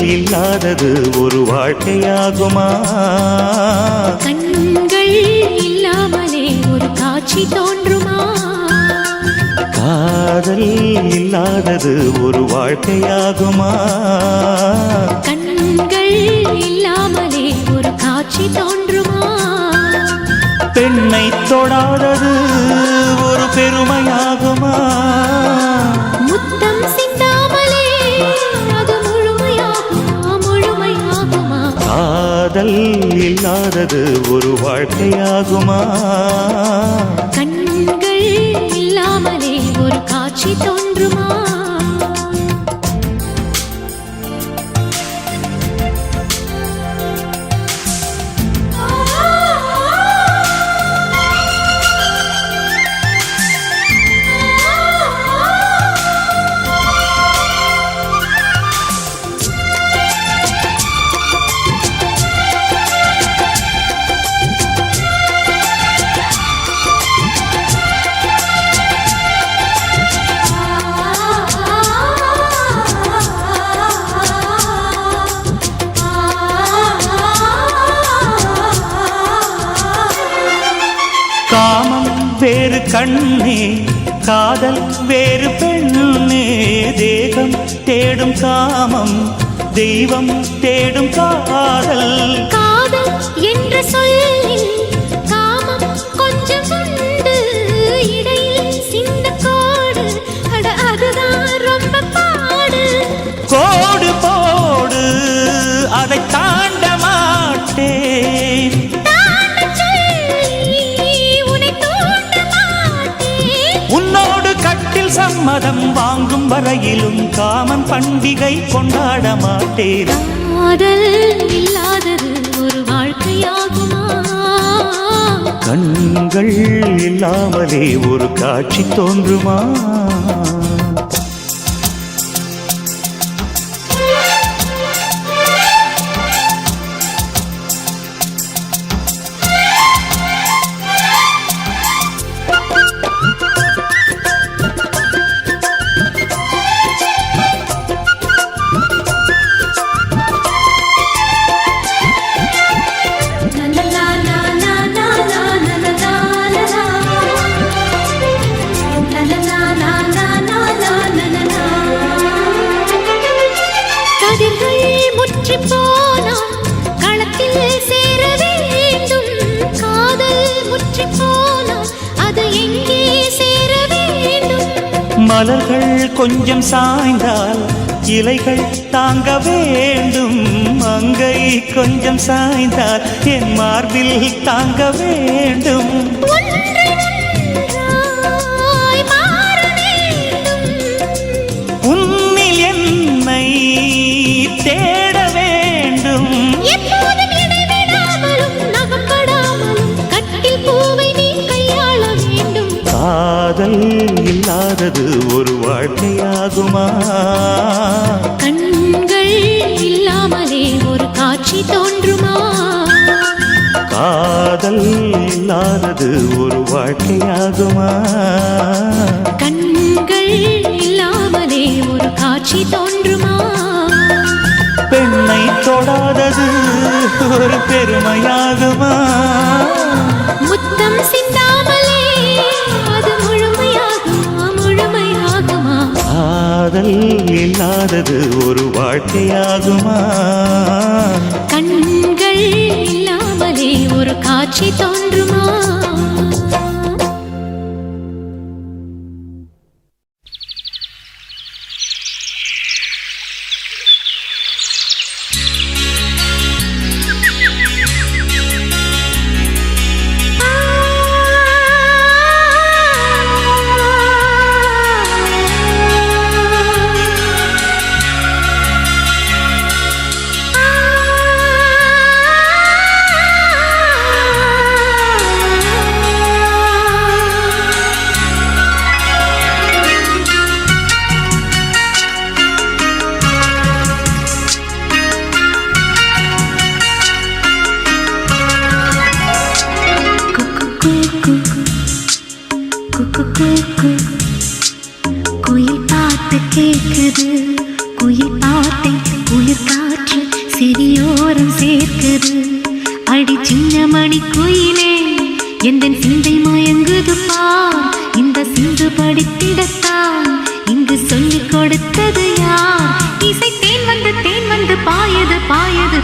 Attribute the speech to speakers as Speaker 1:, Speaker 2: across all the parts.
Speaker 1: இல்லாதது ஒரு வாழ்க்கையாகுமா?
Speaker 2: கண்கள் இல்லாமலே ஒரு காட்சி தோன்றுமா?
Speaker 1: காதல் இல்லாதது ஒரு வாழ்க்கையாகுமா?
Speaker 2: கண்கள் இல்லாமலே ஒரு காட்சி தோன்றுமா?
Speaker 1: பெண்ணை தொடாதது ஒரு பெருமையாகுமா?
Speaker 2: முத்தம் சிந்தாமலே அது முழுமையாகுமா? முழுமையாகுமா?
Speaker 1: காதல் இல்லாதது ஒரு வாழ்க்கையாகுமா?
Speaker 2: கண்கள் இல்லாமலே ஒரு காட்சி தோன்றுமா?
Speaker 1: காமம் வேறு கண்ணே, காதல் வேறு பெண்ணே. தேகம் தேடும் காமம், தெய்வம் தேடும் காதல்.
Speaker 2: காதல் என்ற சொல்லில் காமம் கொஞ்சம் உண்டு, இடையில் சிந்த கோடு, அட அதுதான் ரொம்ப பாடு.
Speaker 1: கோடு போடு, அதை தாண்ட மாட்டேன். உன்னோடு கட்டில் சம்மதம் வாங்கும் வரையிலும் காமன் பண்டிகை கொண்டாட மாட்டேன்.
Speaker 2: காதல் இல்லாதது ஒரு வாழ்க்கையாகுமா?
Speaker 1: கண்கள் இல்லாமலே ஒரு காட்சி தோன்றுமா? களத்தில் சேர வேண்டும். காதல் முற்றி போனால் அது எங்கே சேர வேண்டும்? மலர்கள் கொஞ்சம் சாய்ந்தால் இலைகள் தாங்க வேண்டும். மங்கை கொஞ்சம் சாய்ந்தால் என் மார்பில் தாங்க வேண்டும். உன்னில் என்னை தேட வேண்டும்.
Speaker 2: எப்போதும் இடைவிடாமலும் நகப்படாமலும் கட்டில் பூவை நீ கையாள வேண்டும்.
Speaker 1: காதல் இல்லாதது ஒரு வாழ்க்கையாகுமா?
Speaker 2: கண்கள் இல்லாமலே ஒரு காட்சி தோன்றுமா?
Speaker 1: காதல் இல்லாதது ஒரு வாழ்க்கையாகுமா?
Speaker 2: கண்கள் இல்லாமலே ஒரு காட்சி தோன்றுமா?
Speaker 1: பெண்ணை தொடாதது ஒரு பெருமையாகுமா?
Speaker 2: முத்தம் சிந்தாமலே அது முழுமையாகுமா? முழுமையாகுமா?
Speaker 1: காதல் இல்லாதது ஒரு வாழ்க்கையாகுமா?
Speaker 2: கண்கள் இல்லாமலே ஒரு காட்சி தோன்றுமா?
Speaker 3: குயில் பாட்டு கேக்குது, குயில் பாட்டை குளிர்
Speaker 2: மணி குயிலே எந்தன் சிந்தை மயங்குது பார் இந்த சிந்து படித்திடத்தான் இங்கு சொல்லிக் கொடுத்தது யார் இசை தேன் வந்து பாயது பாயது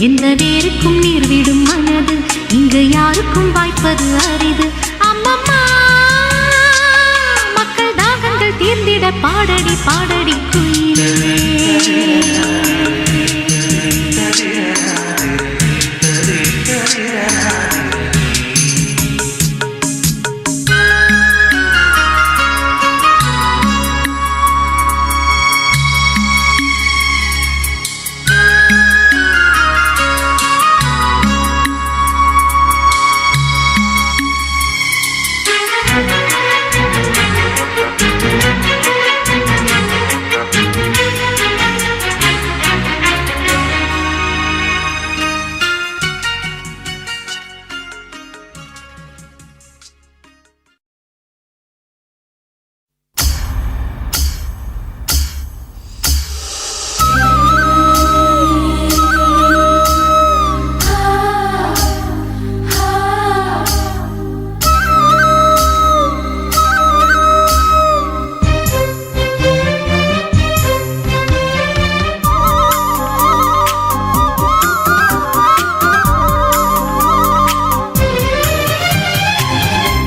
Speaker 2: எந்த வேருக்கும் நீர் விடும் மனது இங்கு யாருக்கும் வாய்ப்பது அரிது அம்மம்மா மக்கள் தாகங்கள் தீர்ந்திட பாடடி பாடடி குயிலே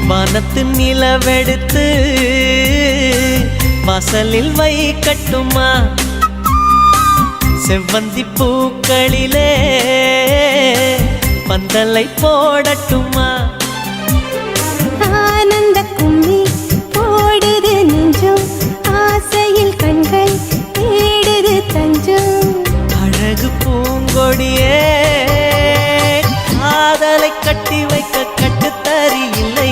Speaker 3: வானத்து நிலவெடுத்து வாசலில் வைக்கட்டுமா செவ்வந்தி பூக்களிலே பந்தலை போடட்டுமா
Speaker 4: ஆனந்த கும்மி போடுது நெஞ்சம் ஆசையில் கண்கள் தேடுது தஞ்சம்
Speaker 3: அழகு பூங்கொடியே காதலை கட்டி வைக்க கட்டுத்தறி இல்லை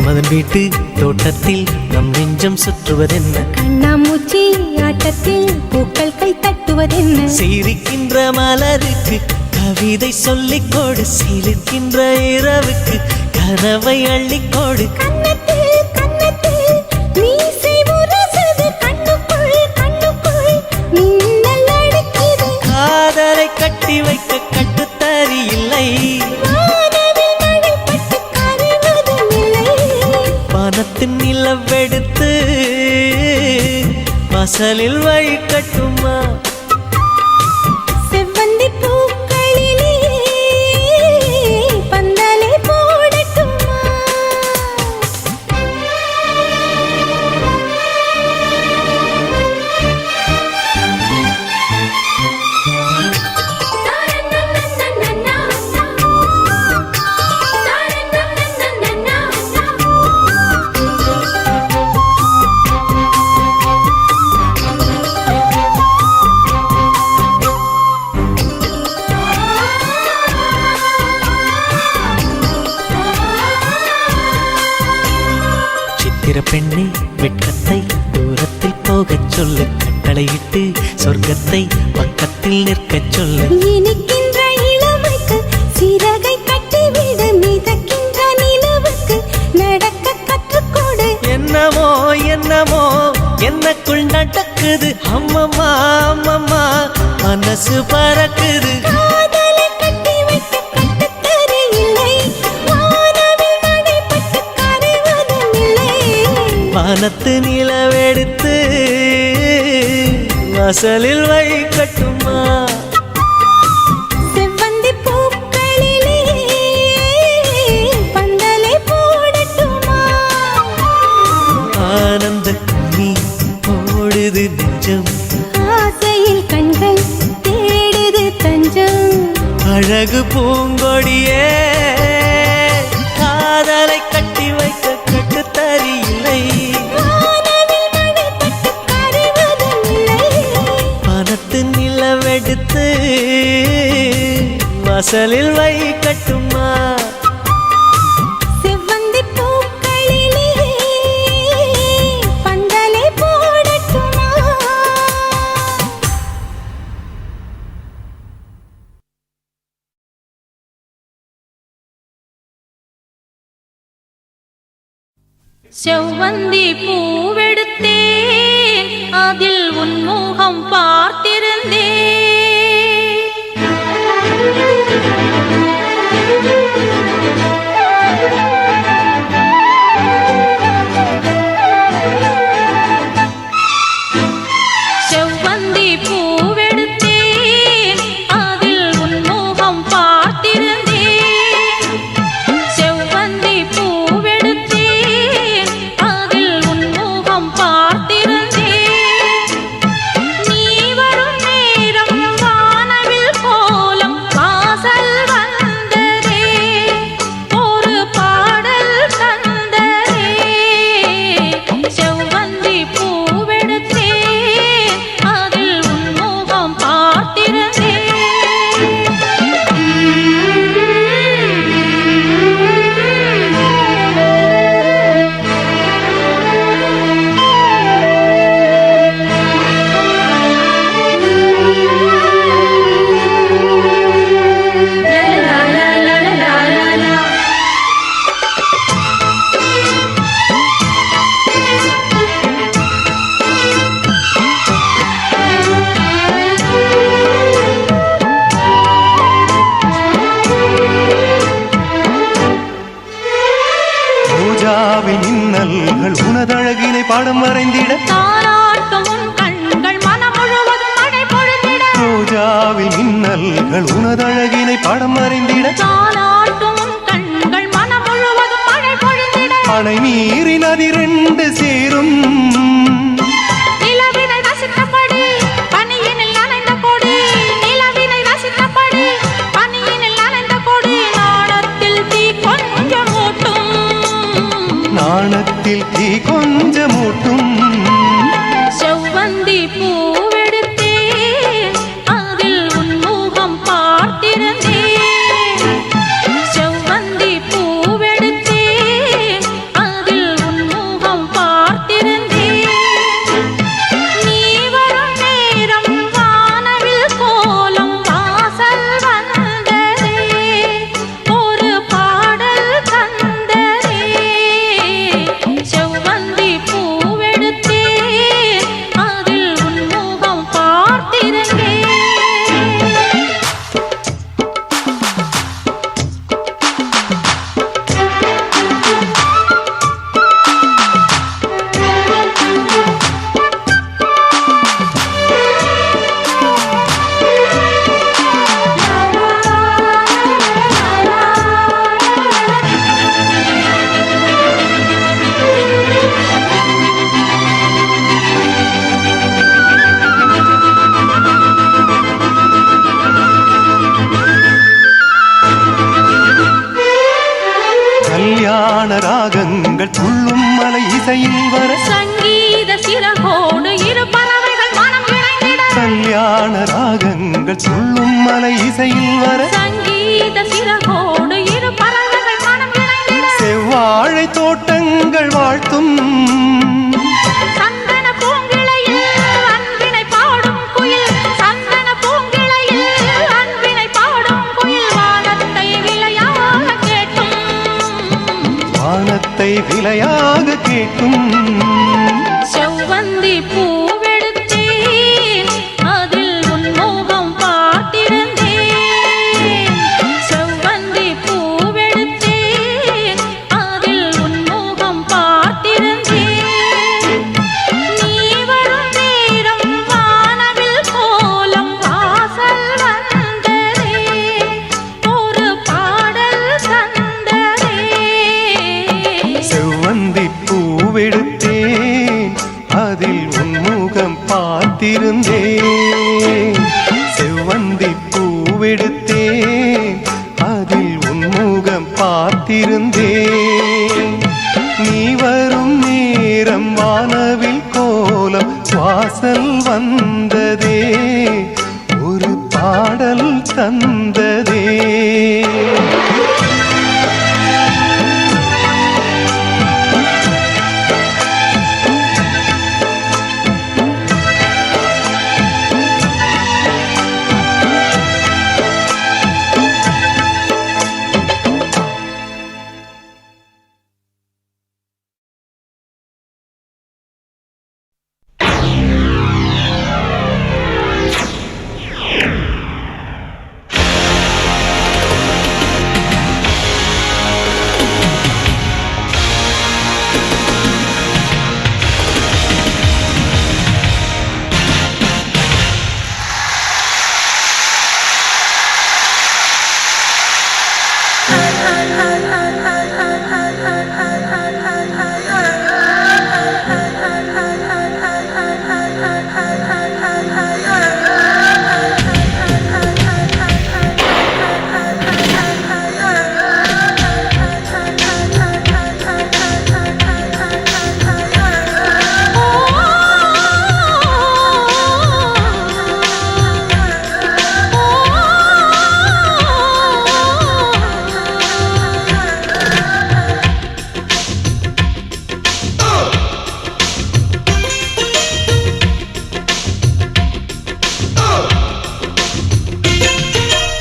Speaker 3: மதன் வீட்டு தோட்டத்தில் நம் நெஞ்சம் சுற்றுவதென்ன
Speaker 4: கண்ணாமூச்சி ஆட்டத்தில் பூக்கள் கை தட்டுவதென்ன
Speaker 3: சிரிக்கின்ற மலருக்கு கவிதை சொல்லிக்கோடு சிரிக்கின்ற இரவுக்கு கனவை அள்ளிக்கோடு
Speaker 4: கண்ணத்தில் கண்ணத்தில் மீசை முரசது கண்ணுக்குள் கண்ணுக்குள் மின்னல் அடிக்குது
Speaker 3: காதலை கட்டி வைக்க கட்டுத்தறி இல்லை வானத்தின் நிலவெடுத்து வாசலில் வைக்கட்டுமா
Speaker 4: செவ்வந்தி பூக்களிலே பந்தலை போடட்டுமா
Speaker 3: சித்திர பெண்ணே வெட்கத்தை தூரத்தில் போகச் சொல்லு, கட்டளையிட்டு சொர்க்கத்தை பக்கத்தில் நிற்கச் சொல்லு.
Speaker 4: இனிக்கின்ற இளமைக்கு சிறகை கட்டிவிடு, மிதக்கின்ற நிலவுக்கு நடக்க கற்றுக்கொடு.
Speaker 3: என்னமோ என்னமோ என்னக்குள் நடக்குது, அம்மம்மா அம்மம்மா மனசு பறக்குது.
Speaker 4: காதலை கட்டி வைக்க கட்டுத்தறி இல்லை, வானவில் மழைப்பட்டு கரைவதும் இல்லை.
Speaker 3: வானத்து நிலவெடுத்து வாசலில் வைக்கட்டுமா?
Speaker 4: செவ்வந்தி பூக்களிலே பந்தலை போடட்டுமா?
Speaker 3: ஆனந்த நீ ஓடுது நெஞ்சம்,
Speaker 4: ஆசையில் கண்கள் தேடுது தஞ்சம்.
Speaker 3: அழகு பூங்கொடியே காதலை கட்டி வைக்க கட்டுத்தறி இல்லை.
Speaker 4: வானவில் மழைப்பட்டு கரைவதும் இல்லை.
Speaker 3: வானத்து நிலவெடுத்து வாசலில் வைக்கட்டுமா?
Speaker 4: செவ்வந்தி பூக்களிலே பந்தலை போடட்டுமா?
Speaker 2: செவ்வந்தி பூவெடுத்தேன், அதில் உன் முகம் பார்த்திருந்தேன். செவ்வந்தி பூவெடுத்தேன், அதில் உன் முகம் பார்த்திருந்தேன். செவ்வந்தி பூவெடுத்தேன், அதில் உன் முகம் பார்த்திருந்தேன். நீ வரும் நேரம் வானவில் கோலம் வாசல் வந்ததே, ஒரு பாடல் தந்ததே. செவ்வந்தி பூவெடுத்தேன், அதில் உன் முகம் பார்த்திருந்தேன்.
Speaker 1: ரோஜாவின் இன்னல்கள் உனதழகினை பாடம் வரைந்திட,
Speaker 2: தாலாட்டும் உன் கண்கள் மனம் முழுவதும் மழை பொழிந்திட.
Speaker 1: ரோஜாவின் இன்னல்கள் உனதழகினை பாடம் வரைந்திட,
Speaker 2: தாலாட்டும் உன் கண்கள் மனம் முழுவதும் மழை பொழிந்திட.
Speaker 1: அணை நீரின் அதிரண்டு சேரும்
Speaker 2: நிலவினை ரசித்தபடி பனியினில் நனைந்த கொடி, நிலவினை ரசித்தபடி பனியினில் நனைந்த கொடி. நாணத்தில் தீ கொஞ்சம் மூட்டும்,
Speaker 1: நாணத்தில் தீ கொஞ்சமூட்டும்.
Speaker 2: செவ்வந்தி பூவெடுத்தேன், அதில் உன் முகம் பார்த்திருந்தேன். செவ்வந்தி பூவெடுத்தேன், அதில் உன் முகம் பார்த்திருந்தேன். நீ வரும் நேரம் வானவில் கோலம் வாசல் வந்ததே, ஒரு பாடல் தந்ததே. செவ்வந்தி பூவெடுத்தேன், அதில் உன் முகம் பார்த்திருந்தேன்.
Speaker 1: கல்யாண ராகங்கள் துள்ளும் மலை இசையில் வர,
Speaker 2: சங்கீத சிறகோடு இரு பறவைகள் மனம் இணைந்திட.
Speaker 1: கல்யாண ராகங்கள் துள்ளும் மலை இசையில் வர,
Speaker 2: சங்கீத சிறகோடு இரு பறவைகள் மனம் இணைந்திட.
Speaker 1: செவ்வாழை தோட்டங்கள் வாழ்த்தும் விலையாக கேட்கும்.
Speaker 5: செவ்வந்தி பூவெடுத்தேன் அதில் உன் மோகம் பார்த்திருந்தேன். செவ்வந்தி பூவெடுத்தேன் அதில் உன் மோகம் பார்த்திருந்தேன். நீ வரும் நேரம் வானவில் கோலம் வாசல் வந்ததே, ஒரு பாடல் தந்ததே.
Speaker 1: செவ்வந்தி பூவெடுத்தேன் அதில் உன்முகம் பார்த்திருந்தேன். செவ்வந்தி பூவெடுத்தேன் அதில் உன்முகம் பார்த்திருந்தேன். நீ வரும் நேரம் வானவில் கோலம் வாசல் வந்ததே, ஒரு பாடல் தந்ததே.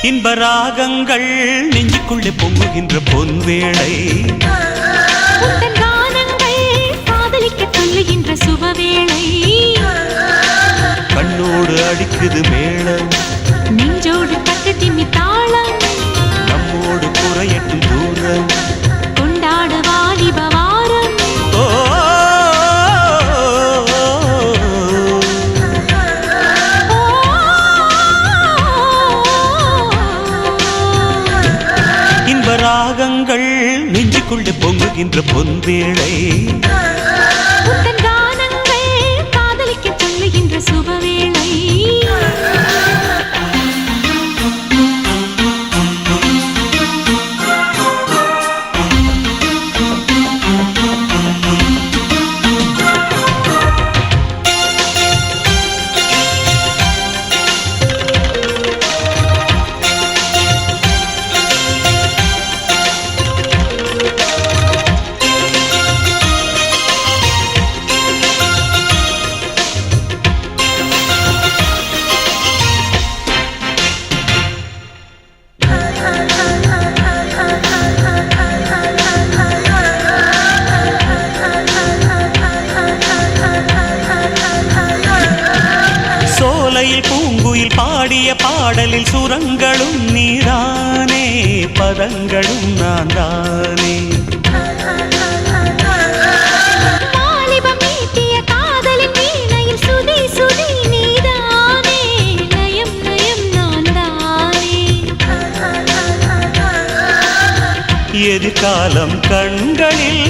Speaker 3: இன்ப ராகங்கள் நெஞ்சுக்குள்ளே பொங்குகின்ற பொன்வேளை,
Speaker 2: உந்தன் கானங்கள் காதலிக்க சொல்லுகின்ற சுபவேளை.
Speaker 3: கண்ணோடு அடிக்குது மேளம்,
Speaker 2: நெஞ்சோடு தக்க திம்மி தாளம்,
Speaker 3: நம்மோடு குறையட்டும் தூரம்,
Speaker 2: கொண்டாடு வாலிப வாரம்.
Speaker 3: ஓ இன்ப ராகங்கள் நெஞ்சுக்குள்ளே பொங்குகின்ற பொன்வேளை,
Speaker 2: உந்தன் கானங்கள் காதலிக்க சொல்லுகின்ற சுபவேளை. பூங்குயில் பாடிய பாடலில் சுரங்களும் நீதானே, பதங்களும் நான் தானே. வாலிபம் மீட்டிய காதலின் வீணையில் சுதி சுதி நீதானே, லயம் லயம் நான் தானே.
Speaker 3: எதிர்காலம் கண்களில்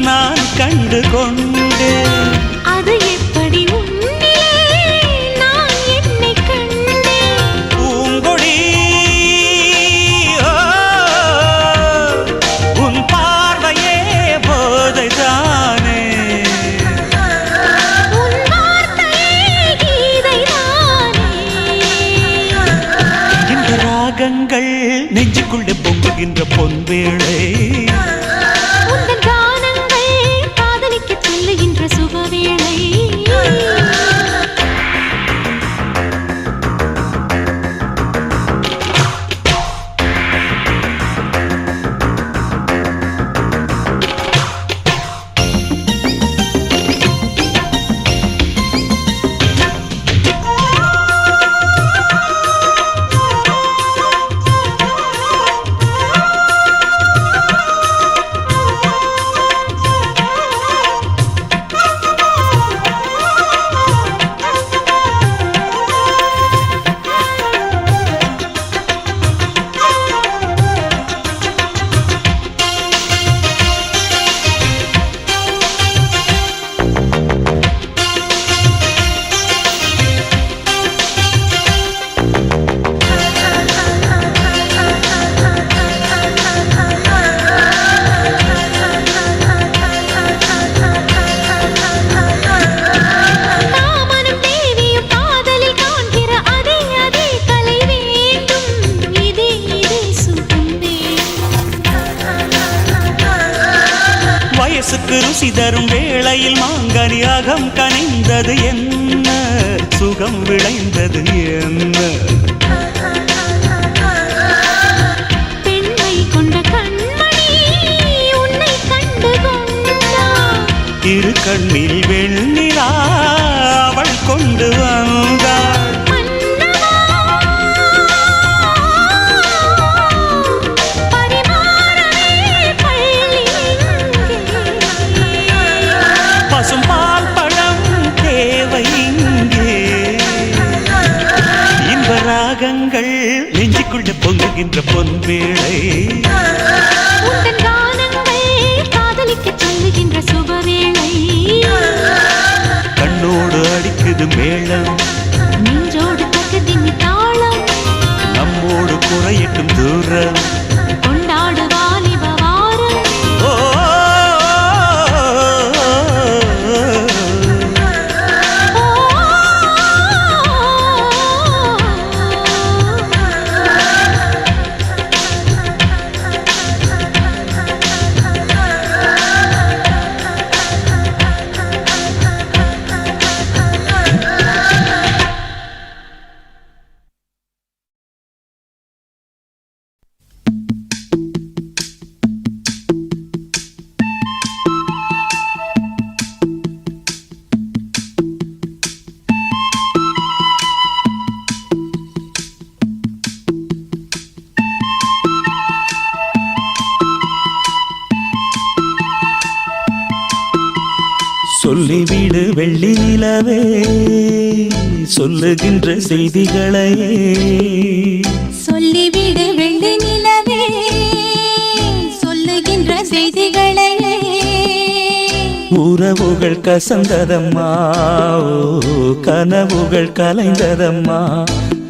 Speaker 3: நான் கண்டு கொண்டேன்,
Speaker 2: அது எப்படி உன்னிலே நான் என்னை கண்டேன்.
Speaker 3: பூங்கொடி உன் பார்வையே போதைதானே,
Speaker 2: உன் வார்த்தையே கீதைதானே.
Speaker 3: இந்த ராகங்கள் நெஞ்சுக்குள்ளே பொங்குகின்ற பொன்வேளை,
Speaker 2: உந்தன் கானங்கள் காதலிக்க சொல்லுகின்ற சுபவேளை.
Speaker 1: நாவுக்கு ருசி தரும் வேளையில் மாங்கனி அகம் கனிந்தது என்ன, சுகம் விளைந்தது என்ன.
Speaker 2: பெண்மை கொண்ட கண்மணி உன்னை கண்டு கொண்டார்.
Speaker 1: இரு கண்ணில் வெண்ணிலா அவள் கொண்டு வந்தாள். பசும்பால் பழம் தேவை இங்கே. இன்ப ராகங்கள் நெஞ்சுக்குள்ள பொங்குகின்ற பொன்வேளை.
Speaker 2: உந்தன் கானங்கள் காதலிக்க சொல்லுகின்ற சுபவேளை.
Speaker 1: கண்ணோடு அடிக்குது மேளம்,
Speaker 2: நெஞ்சோடு தகுதின் தாளம்.
Speaker 1: நம்மோடு குறையட்டும் தூரம்,
Speaker 2: கொண்டாடு வாலிப வாரம்.
Speaker 1: ஓ சொல்லிவிடு வெள்ளி நிலவே சொல்லுகின்ற செய்திகளையே.
Speaker 4: சொல்லிவிடு வெள்ளி நிலவே சொல்லுகின்ற செய்திகளையே.
Speaker 3: உறவுகள் கசந்ததம்மா, கனவுகள் கலைந்ததம்மா.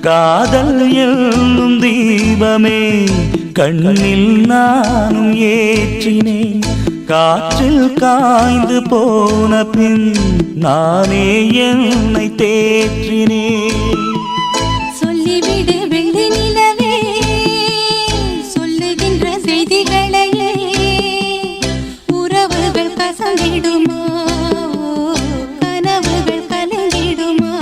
Speaker 3: காதல் என்னும் தீபமே கண்ணில் நானும் ஏற்றினேன். காற்றில் காய்ந்து போன பின் நானே என்னை தேற்றினேன்.
Speaker 4: சொல்லிவிடு வெள்ளி நிலவே சொல்லுகின்ற செய்திகளையே. உறவுகள் கசந்திடுமா, கனவுகள் கலங்கிடுமா.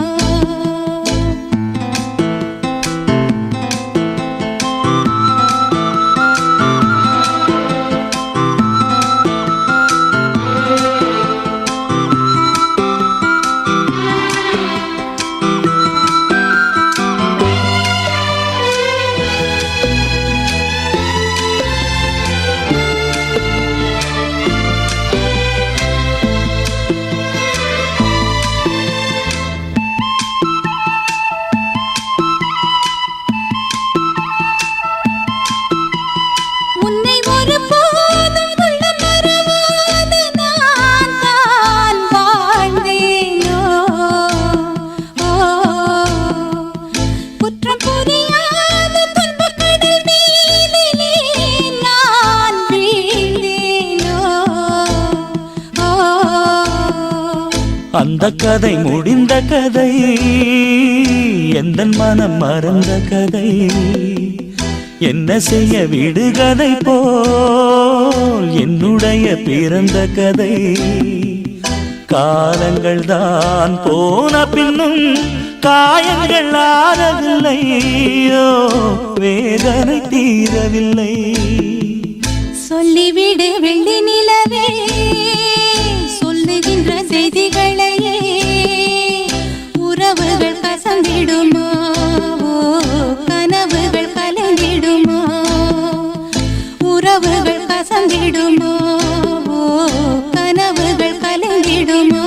Speaker 4: உன்னை ஒருபோதும் உள்ளம் மறவாது நான் தான் வாழ்ந்தேனோ. குற்றம் புரியாத துன்பக் கடல் மீதிலே நான் வீழ்ந்தேனோ.
Speaker 3: அந்த கதை முடிந்த கதை, எந்தன் மனம் மறந்த கதை. என்ன செய்ய விடுகதை போல் என்னுடைய பிறந்த கதை. காலங்கள் தான் போன பின்னும் காயங்கள் ஆறவில்லையோ, வேதனை தீரவில்லை.
Speaker 4: சொல்லிவிடு வெள்ளி நிலவே சொல்லுகின்ற செய்திகளையே. உறவுகள் கசந்திடுமா, கனவுகள் கலங்கிடுமா. உறவுகள் கசந்திடுமா, கனவுகள் கலங்கிடுமா.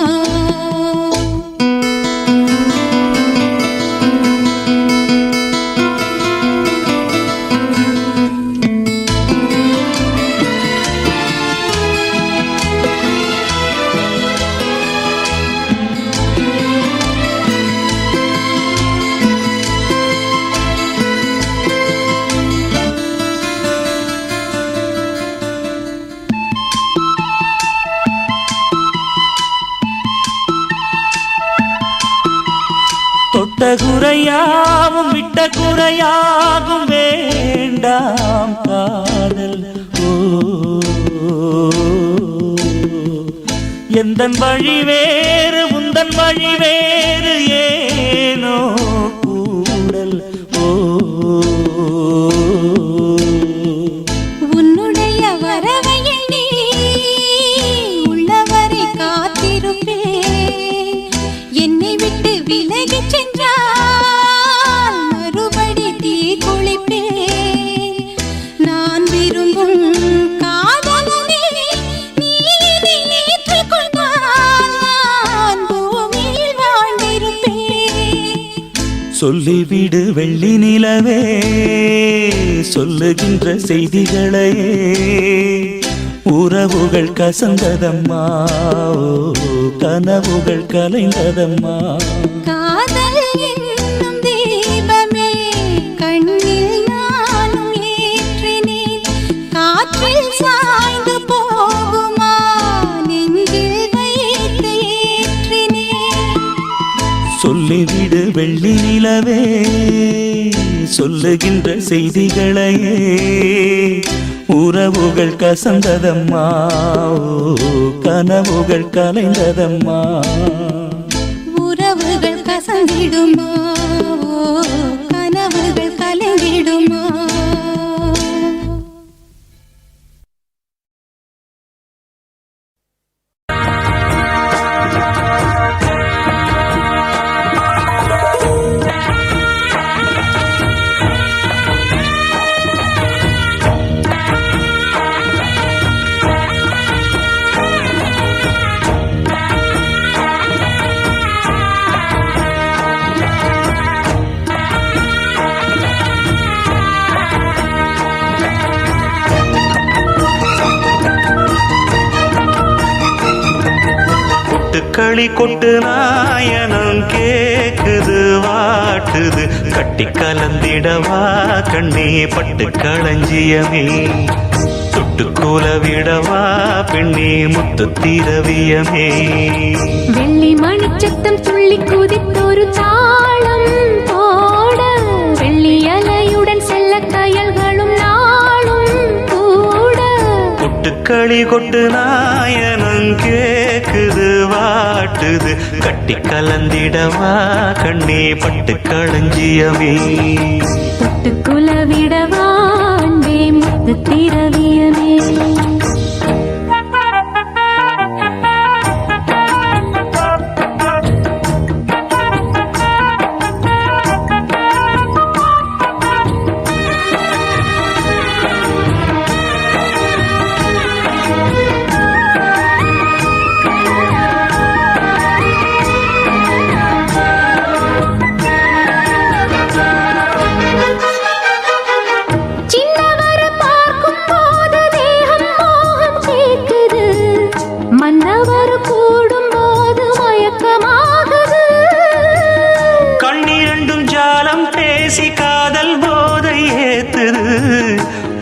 Speaker 3: தொட்ட குறையாவும் விட்ட குறையாகும் வேண்டாம் காதல். ஓ
Speaker 1: எந்தன் வழி வேறு உந்தன் வழி வேறு ஏனோ கூடல் ஓ
Speaker 4: உன்னுடைய வரவை எண்ணி உள்ளவரை காத்திருப்பேன். என்னை விட்டு விலகிச் சென்றால் மறுபடி தீ குளிப்பேன். நான் விரும்பும் காதலனே நீ என்னை ஏற்றுக்கொண்டால் நான் பூமியில் வாழ்ந்திருப்பேன்.
Speaker 1: சொல்லிவிடு வெள்ளி நிலவே சொல்லுகின்ற செய்திகளையே உறவுகள் கசந்ததம்மா கனவுகள் கலைந்ததம்மா.
Speaker 4: காதல் என்னும் தீபமே கண்ணில் நானும் ஏற்றினேன். காற்றில் சாய்ந்து போகுமா நெஞ்சில் வைத்து ஏற்றினேன்.
Speaker 1: சொல்லிவிடு வெள்ளி நிலவே சொல்லுகின்ற செய்திகளையே உறவுகள் கசந்ததம்மா கனவுகள் கலைந்ததம்மா.
Speaker 4: உறவுகள் கசந்திடுமா கனவுகள் கலைந்திடுமா.
Speaker 1: களி கொட்டு நாயனம் கேக்குது வாட்டுது கட்டி கலந்திடவா கண்ணே பட்டு களஞ்சியமே தொட்டுக்கூல விடவா பெண்ணே முத்து திரவியமே.
Speaker 2: வெள்ளி மணிச்சத்தம் துள்ளி குதித்தொரு தாளம் போட வெள்ளி அலையுடன் செல்ல கயல்களும் நாளும் கூட
Speaker 1: கொட்டுக்களி கொட்டு நாயனம் கேக்குது வாட்டுது கட்டி கலந்திடவா கண்ணே பட்டு களஞ்சியமே
Speaker 2: தொட்டுக்குல விடவா அன்பே முத்து திரவியமே.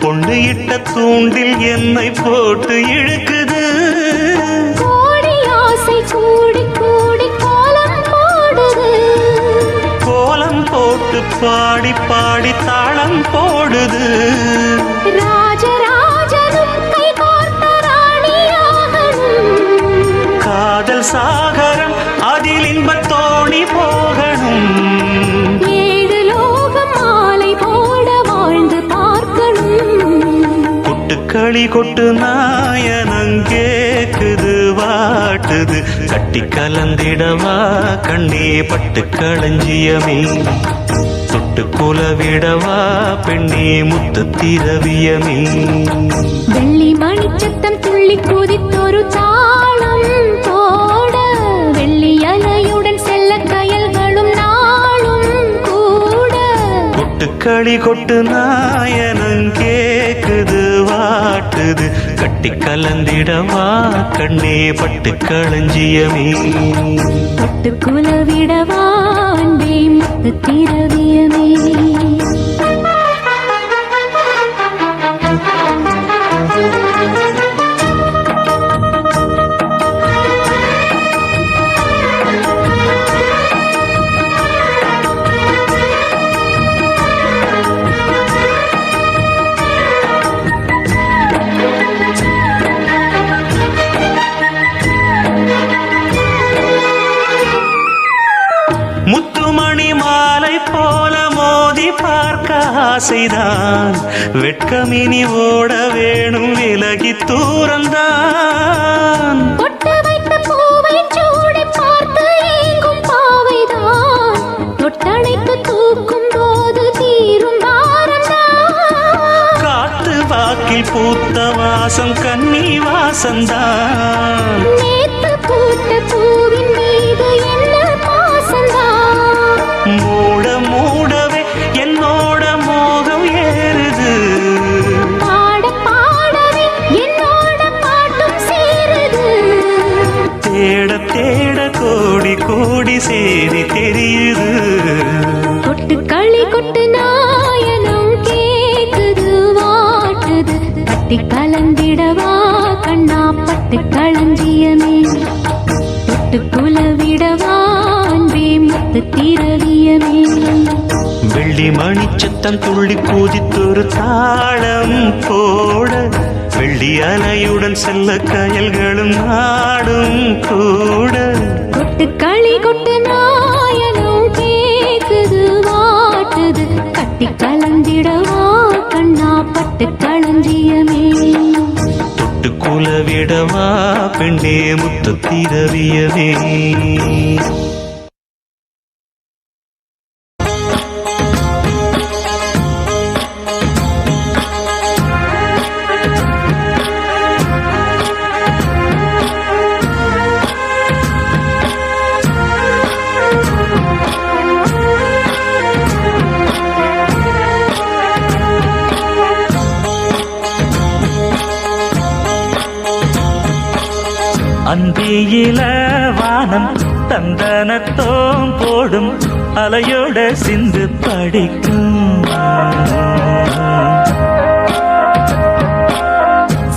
Speaker 1: பொண்ணு இட்ட தூண்டில் என்னை போட்டு இழுக்குது.
Speaker 2: கோடி ஆசை கூடி கூடி கோலம் போடுது.
Speaker 1: கோலம் போட்டு பாடி பாடி தாளம் போடுது.
Speaker 2: ராஜராஜனும் கை கோர்த்த ராணியாகணும்.
Speaker 1: காதல் சாகரம் அதில் இன்பத் தோணி போகணும்.
Speaker 2: ஏழு லோகம் மாலை போட வாழ்ந்து பார்க்கணும்.
Speaker 1: கொட்டுக்களி கொட்டு நாயனம் கேக்குது வாட்டுது கட்டி கலந்திடவா கண்ணே பட்டு களஞ்சியமே தொட்டு குலவிடவா பெண்ணே முத்து திரவியமே.
Speaker 2: வெள்ளி மணிச்சத்தம் துள்ளி குதித்தொரு தாளம் போட வெள்ளி அலையுடன் செல்ல கயல்களும் நாளும் கூட
Speaker 1: கொட்டுக்களி கொட்டு நாயனம் கேக்குது வாட்டுது கட்டி கலந்திடவா கண்ணே பட்டு களஞ்சியமே
Speaker 2: தொட்டு குலவிடவா அன்பே முத்து திரவியமே.
Speaker 1: ஆசைதான் வெட்கமினி ஓட வேணும் விலகி தூரந்தான்
Speaker 2: பொட்டு வைத்த பூவை சூடி பார்த்து ஏங்கும் பாவைதான் தொட்டணைத்து தூக்கும் போது தீரும் பாரந்தான்
Speaker 1: காத்து வாக்கில் பூத்த வாசம் கன்னி வாசந்தான்
Speaker 2: நேத்து பூத்த பூவின் மீது என்ன பாசந்தான்
Speaker 1: மூட மூடவே என்னோட மோகம் ஏறுது
Speaker 2: பாட பாடவே என்னோட பாட்டும் சேருது
Speaker 1: தேட தேட கோடி கோடி சேரி தெரியுது
Speaker 2: கொட்டு களி கொட்டு நாயனம் கேக்குது வாட்டுது கட்டி கலந்திடவா கண்ணா பட்டு களஞ்சியமே தொட்டு குலவிடவா அன்பே முத்து திரவியமே
Speaker 1: வெள்ளி மணிச்சத்தம் துள்ளி குதித்தொரு தாளம் போட வெள்ளி அலையுடன் செல்ல கயல்களும் நாடும் கூட
Speaker 2: கொட்டு களி கொட்டு நாயனம் கேக்குது வாட்டுது கட்டி கலந்திடவா கண்ணா பட்டு களஞ்சியமே
Speaker 1: தொட்டு குலவிடவா பெண்ணே முத்து திரவியமே அந்தியில வானம் தந்தனத்தோம் போடும் அலையோட சிந்து படிக்கும்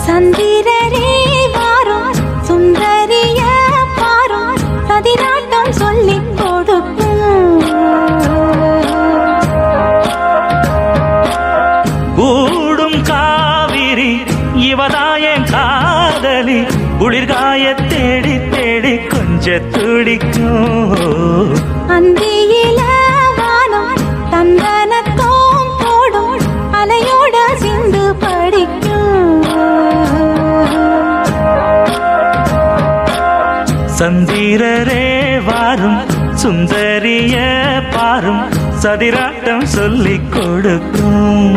Speaker 4: சந்திரரே வாரும் சுந்தரிய பாரும் பதினாட்டம் சொல்லிக் கொடுக்கும்
Speaker 1: கூடும் காவிரி இவதாயன் காதலி குளிர்காய தேடி தேடி கொஞ்ச துடிக்கும்
Speaker 4: அந்தியில வானம் தந்தனத்தோம் போடும் அலையோட சிந்து படிக்கும்
Speaker 1: சந்திரரே வாரும் சுந்தரிய பாரும் சதிராட்டம் சொல்லிக் கொடுக்கும்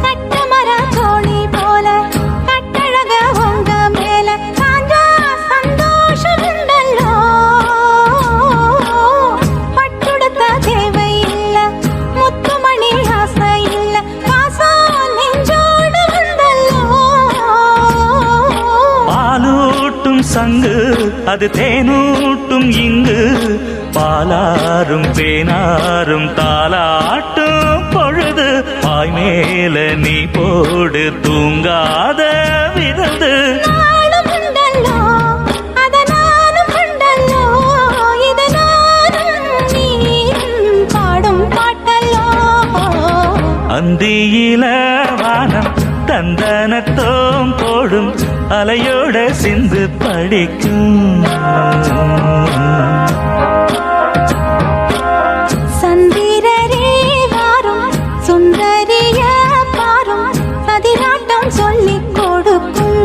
Speaker 4: கட்டமர தோணி போல கட்டழக உங்க மேல சாஞ்சா சந்தோஷம் உண்டல்லோ பட்டுடுத்த தேவை இல்ல முத்துமணி ஆசை இல்ல பாசம் நெஞ்சோடு உண்டல்லோ
Speaker 1: பாலூட்டும் சங்கு அது தேனூட்டும் இங்கு பாலாரும் தேனாரும் தாலாட்டும் பொழுது பாய் மேல நீ போடு தூங்காத விருந்து
Speaker 4: நாளும் உண்டல்லோ அத நானும் உண்டல்லோ இத நானும் நீயும் பாடும் பாட்டல்லோ
Speaker 1: அந்தியில வானம் தந்தனத்தோம் போடும் அலையோட சிந்து படிக்கும்
Speaker 4: சந்திரரே வாரும் சுந்தரிய பாரும் சதிராட்டம் சொல்லிக் கொடுக்கும்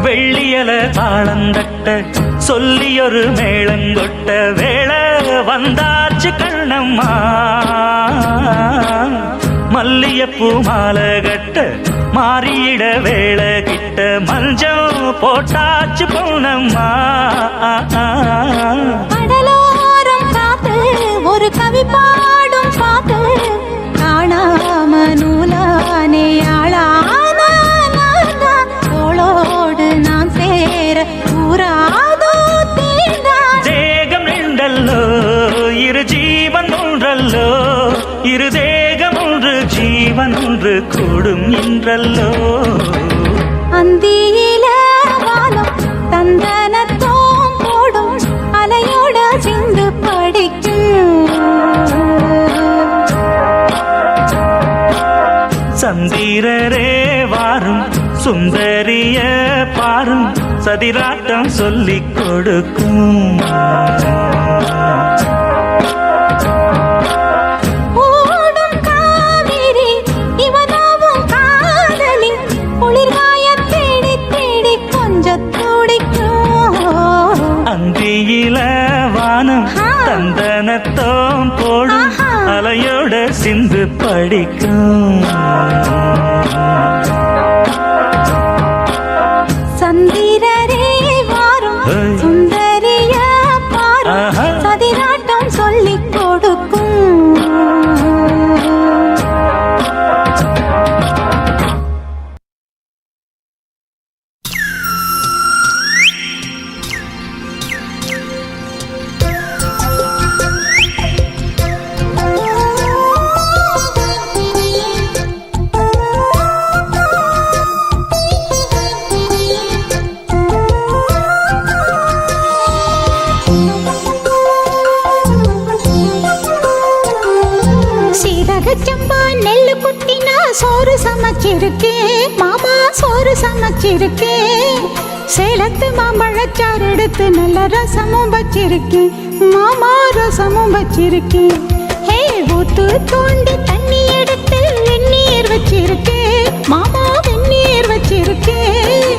Speaker 1: வெள்ளியல தாளந்தட்ட சொல்லியொரு மேளங்கொட்ட வேளை வந்தாச்சு கண்ணம்மா மல்லியப்பூ மாலை கட்ட மாறியிட வேளை கிட்ட மஞ்சள் போட்டாச்சு பொண்ணம்மா
Speaker 4: கடலோரம் காத்து ஒரு கவி
Speaker 1: ஜீவன் ஒன்று கூடும் என்றல்லோ.
Speaker 4: அந்தியில வானம் தந்தனத்தோம் போடும் அலையோட சிந்து படிக்கும்.
Speaker 1: சந்திரரே வாரும் சுந்தரிய பாரும் சதிராட்டம் சொல்லிக் கொடுக்கும்.
Speaker 4: ஓடும் காவிரி இவனாவும் காதலின் குளிர்காய தேடி தேடி கொஞ்சம் துடிக்கும்.
Speaker 1: அந்தியில வானம் தந்தனத்தோம் போடும் அலையோட சிந்து படிக்கும்.
Speaker 4: சந்திரரே வாரும் சுந்தரிய பாரும் சதிராட்டம் சொல்லிக் கொடுக்கும்.
Speaker 5: சீரகச்சம்பா நெல்லு குத்தினா சோறு சமைச்சிருக்கேன் மாமா, சோறு சமைச்சிருக்கேன். சேலத்து மாம்பழச்சாறு எடுத்து நல்ல ரசமும் வச்சிருக்கேன் மாமா, ரசமும் வச்சிருக்கேன். ஹே ஊத்து தோண்டி தண்ணி எடுத்து வெந்நீர் வச்சிருக்கேன் மாமா, வெந்நீர் வச்சிருக்கேன்.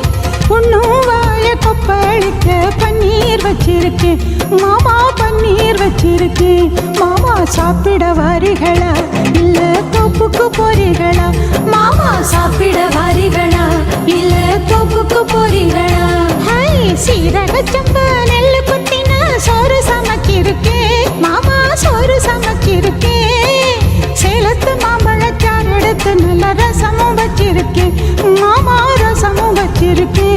Speaker 5: உன்னும் வாய கொப்பளிக்க பன்னீர் வச்சிருக்கேன் மாமா, பன்னீர் வச்சிருக்கேன். மாமா சாப்பிட வாரிகளா இல்ல தோப்புக்கு போறீங்களா மாமா, சாப்பிட வாரிகளா இல்ல தோப்புக்கு போறீங்களா? ஹை சீரகச்சம்பா நெல்லு குத்தினா சோறு சமைச்சிருக்கேன் மாமா, சோறு சமைச்சிருக்கேன். சேலத்து மாம்பழச்சாறு எடுத்து நல்ல ரசமும் வச்சிருக்கேன் மாமா, ரசமும் வச்சிருக்கேன்.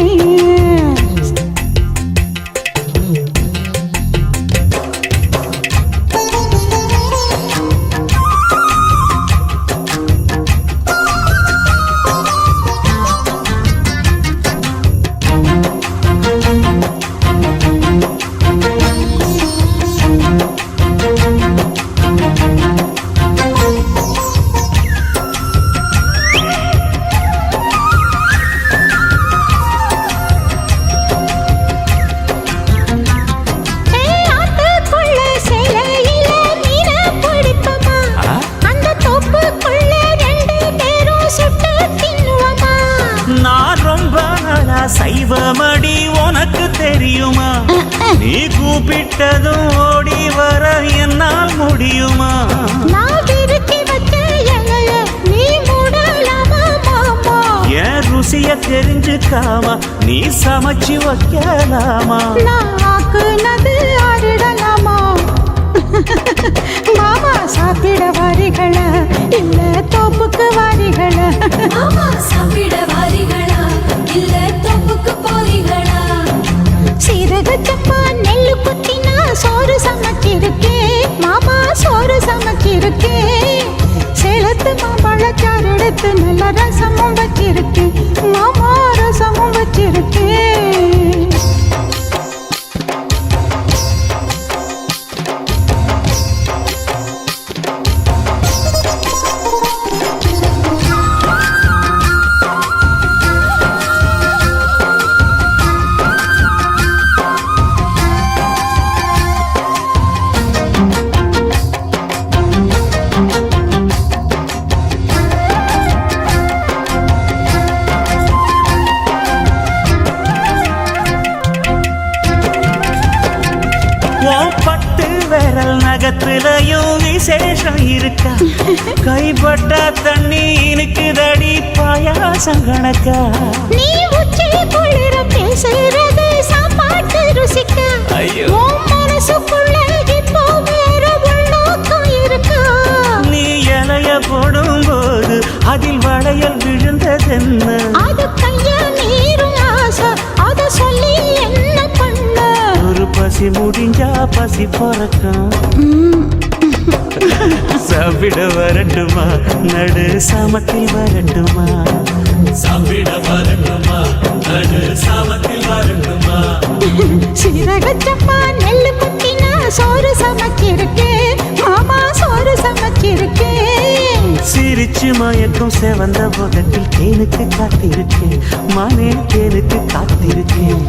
Speaker 1: சைவமடி உனக்கு தெரியுமா? நீ கூப்பிட்டதும் ஓடி வர என்னால் முடியுமா? என் ருசிய தெரிஞ்சுக்காமா நீ சமைச்சு வைக்கலாமா?
Speaker 5: மாமா சாப்பிட வாரிகளா இல்ல தோப்புக்கு வாரிகளா?
Speaker 2: மாமா சாப்பிட வாரிகளா இல்ல தோப்புக்கு போறீங்களா?
Speaker 5: சீரகச்சம்பா நெல்லு குத்தினா சோறு சமைச்சிருக்கேன் மாமா, சோறு சமைச்சிருக்கேன். சேலத்து மாம்பழச்சாறு எடுத்து நல்ல ரசமும் வச்சிருக்கேன் மாமா, ரசமும் வச்சிருக்கேன்.
Speaker 1: நகத்திலையும் விசேஷம் இருக்கா? கைப்பட்ட தண்ணி இனிக்குதடி பாயாசம் கணக்கா?
Speaker 5: நீ உச்சி குளிர பேசுறது சாப்பாட்டு ருசிக்க.
Speaker 1: ஐயோ
Speaker 5: மனசுக்குள்ள இப்போ வேற உள்நோக்கம் இருக்கா?
Speaker 1: நீ இலைய போடும்போது அதில் வளையல் விழுந்ததென்ன?
Speaker 5: அது கைய நீரும் ஆசை, அத சொல்லி என்ன பண்ண?
Speaker 1: ஒரு பசி முடிஞ்சா பசி பிறக்கும், சாப்பிட வரட்டுமா நடு சாமத்தில் வரட்டுமா சாப்பிட வரட்டுமா நடு சாமத்தில் வரட்டுமா
Speaker 5: சீரகச்சப்பா நெல்லு குத்தினா சோறு சமைச்சிருக்கேன் மாமா சோறு சமைச்சிருக்கேன்
Speaker 1: சிரிச்சு மயக்கும் செவந்த முகத்தில் தேனுக்கு காத்திருக்கேன் மானே தேனுக்கு காத்திருக்கேன்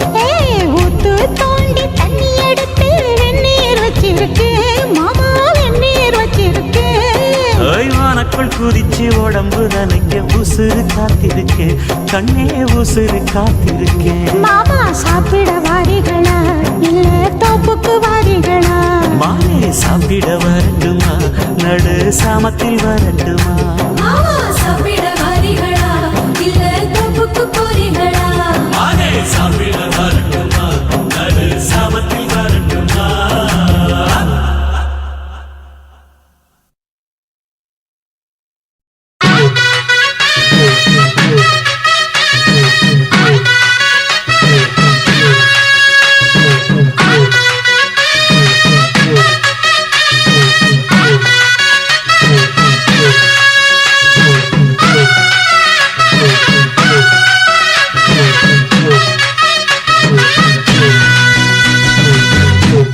Speaker 5: ஊத்து தோண்டி தண்ணி எடுத்து வெந்நீர் வச்சிருக்கேன் மாமா வெந்நீர் வச்சிருக்கேன்
Speaker 1: ஓய்வானக்குள் குதிச்சு உடம்பு நனைக்க உசுறு காத்திருக்கேன் கண்ணே உசுறு காத்திருக்கேன்
Speaker 5: மாமா சாப்பிட வாரிகளா இல்ல தோப்புக்கு வாரிகளா
Speaker 1: மானே சாப்பிட வரட்டுமா நடு சாமத்தில் வரட்டுமா
Speaker 2: மாமா சாப்பிட வாரீங்களா இல்ல தோப்புக்கு போறீங்களா
Speaker 1: மானே சாப்பிட வரட்டுமா நடு சாமத்தில் வரட்டுமா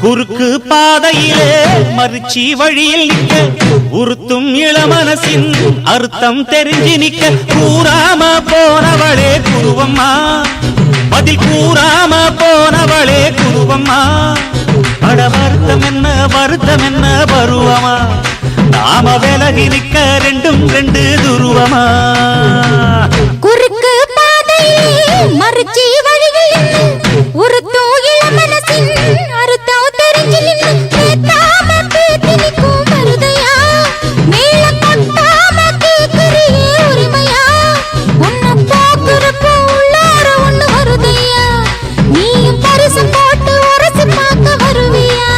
Speaker 1: குறுக்கு பாதையிலே மறுச்சி வழியில் நிற்க உறுத்தும் இளமனசின் அர்த்தம் தெரிஞ்சு நிற்க கூறாம போனவளே குருவம்மா பதில் கூறாம போனவளே குருவம்மா அட வருத்தம் என்ன பருவமா நாம விலகி நிற்க ரெண்டும் ரெண்டு துருவமா
Speaker 5: குறுக்கு பாதையிலே மறுச்சி வழியில் ஒரு தூயில மனசின் அறுத்தம் தெரிஞ்சு பேத்தாம பேத்தி நிற்கும் மருதையா மேல கொட்டாம கேட்கிறியே உரிமையா உன்னை போக்குறப்போ உள்ளார ஒண்ணு வருதையா நீயும் பரிசு போட்டு உரசி பார்க்க வருவியா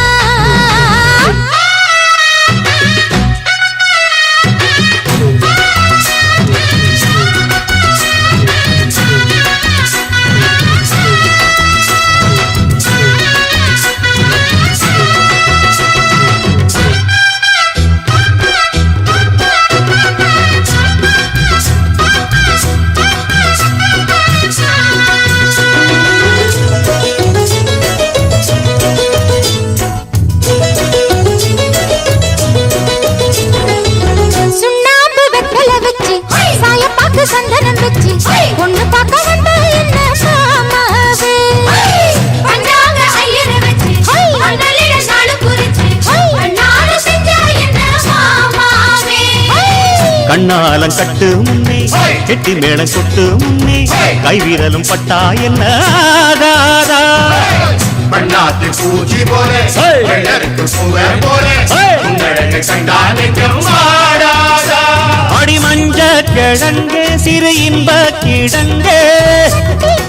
Speaker 5: சுண்ணாம்பு வெத்தல வச்சு சாயப்பாக்கு சந்தனம் வச்சு பொண்ணு பார்க்க வந்த என்ன மாமாவே
Speaker 2: பஞ்சாங்க ஐயர வச்சு மணலில நாளு குறிச்சு நாளு செஞ்சா என்ன மாமாவே
Speaker 1: கண்ணாலம் கட்டு முன்னே கெட்டி மேளம் கொட்டு முன்னே கைவிரலும் பட்டா என்ன ஆகாதா
Speaker 6: மண்ணாத்து பூச்சி போலே வெள்ளருக்கு பூவே போலே உங்களழகு கண்டாலைக்கும் வாடாதா
Speaker 1: அடி மஞ்ச கிழங்கே சிறு இன்ப கிழங்கே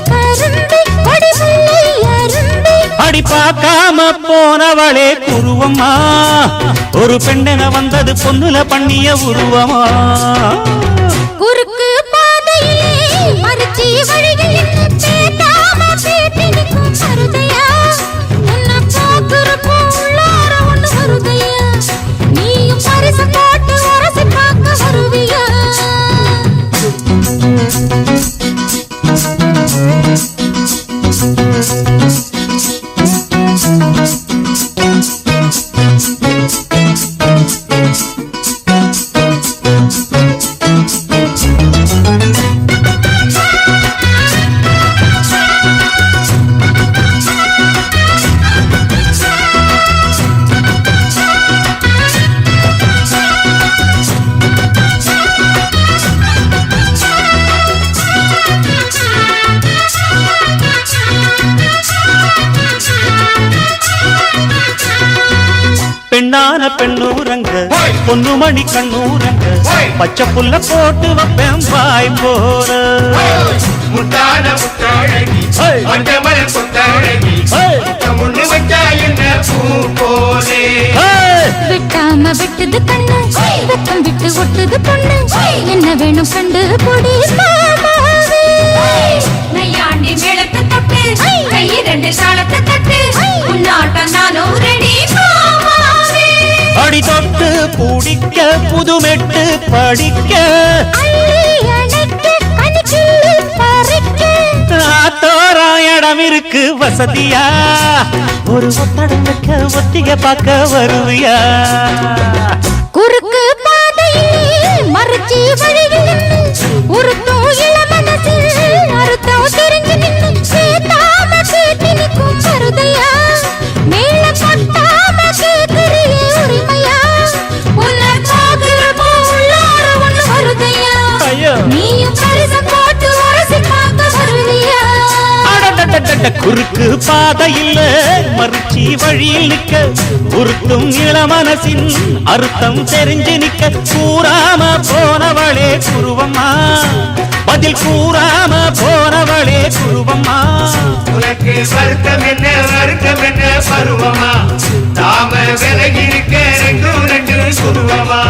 Speaker 5: கரும்பி கொடி முல்லை அரும்பி
Speaker 1: அடி பார்க்காம போனவளே குருவம்மா ஒரு பெண்ணென வந்தது பொண்ணுல பண்ணிய உருவமா
Speaker 5: குறுக்கு பாதையிலே மறுச்சி வழியில் பேத்தாம பேத்தி நிற்கும் மருதையா உன்னை போக்குறப்போ உள்ளார ஒண்ணு வருதையா நீயும் பரிசு போட்டு உரசி பார்க்க வருவியா
Speaker 1: பெண்ணான பெண்ணூரங்க பொன்னுமணி கண்ணூரங்க பச்சை புல்ல போட்டு வைப்பேன் பாய் போற
Speaker 6: முத்தான முத்தாழகி மஞ்சமல கொத்தாழகி முன்னு வச்சா என்ன பூ போலே
Speaker 5: விட்டாம விட்டது கண்ணு வெப்பம் விட்டு ஒட்டுது பொண்ணு என்ன வேணும் கண்டு பொடி மாமாவே
Speaker 2: நையாண்டி மேளத்தை தொட்டு கை ரெண்டு தாளத்தை தட்டு உன்னாட்டம் நானும் ரெடி மாமாவே
Speaker 1: அடி தொட்டு குடிக்க புதுமெட்டு படிக்க ஆத்தோராயிடம் இருக்கு வசதியா ஒரு ஒத்தடம் வைக்க ஒத்திக பார்க்க வருவியா
Speaker 5: குறுக்கு பாதையில் மறுச்சி வழியில் உருத்தும் இளமனசில் அறுத்தம் தெரிஞ்சு நின்று சேத்தாம கேட்டு நிற்கும் மருதையா மேல கொட்டாம கேட்கிறியே உரிமையா உன்னை பார்க்கிறப்போ உள்ளார ஒண்ணு வருதையா நீயும் பரிசம் போட்டு உரசி பார்க்க வருவியா
Speaker 1: குறுக்கு பாதையில் மறுச்சி வழியில் நிற்க உருத்தும் இளமனசின் அர்த்தம் தெரிஞ்சு நிற்க கூறாம போனவளே குருவம்மா பதில் கூறாம போனவளே குருவம்மா
Speaker 6: உனக்கு வருத்தம் என்ன பருவமா நாம விலகி இருக்க ரெண்டு குருவமா